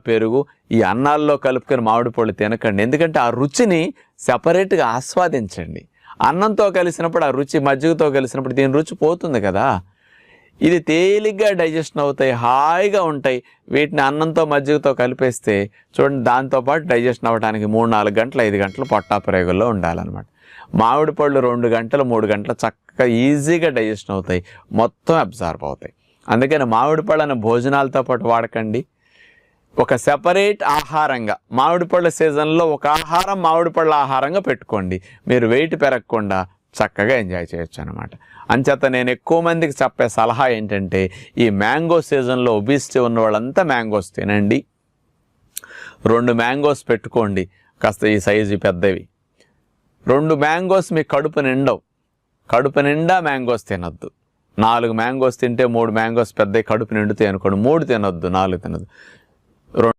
పెరుగు ఈ అన్నాల్లో కలుపుకొని మామిడి పళ్ళు తినకండి. ఎందుకంటే ఆ రుచిని సెపరేట్గా ఆస్వాదించండి. అన్నంతో కలిసినప్పుడు ఆ రుచి, మజ్జిగతో కలిసినప్పుడు దీని రుచి పోతుంది కదా. ఇది తేలిగ్గా డైజెషన్ అవుతాయి, హాయిగా ఉంటాయి. వీటిని అన్నంతో మజ్జిగతో కలిపేస్తే చూడండి, దాంతోపాటు డైజెషన్ అవ్వడానికి 3-4 గంటలు 5 గంటలు పొట్టా ప్రేగుల్లో ఉండాలన్నమాట. మామిడి పళ్ళు 2 గంటలు 3 గంటలు చక్కగా ఈజీగా డైజెషన్ అవుతాయి, మొత్తం అబ్జార్బ్ అవుతాయి. అందుకని మామిడి పళ్ళను భోజనాలతో పాటు వాడకండి, ఒక సెపరేట్ ఆహారంగా. మామిడి పళ్ళ సీజన్లో ఒక ఆహారం మామిడి పళ్ళ ఆహారంగా పెట్టుకోండి, మీరు వెయిట్ పెరగకుండా చక్కగా ఎంజాయ్ చేయొచ్చు అనమాట. అంచేత నేను ఎక్కువ మందికి చెప్పే సలహా ఏంటంటే, ఈ మ్యాంగో సీజన్లో ఒబిసిటీ ఉన్న వాళ్ళంతా మ్యాంగోస్ తినండి. 2 మ్యాంగోస్ పెట్టుకోండి, కాస్త ఈ సైజు పెద్దవి. 2 మ్యాంగోస్ మీ కడుపు నిండవు, కడుపు నిండా మ్యాంగోస్ తినొద్దు. 4 మ్యాంగోస్ తింటే 3 మ్యాంగోస్ పెద్దవి కడుపు నిండుతాయి అనుకోండి, 3 తినొద్దు, 4 తినొద్దు.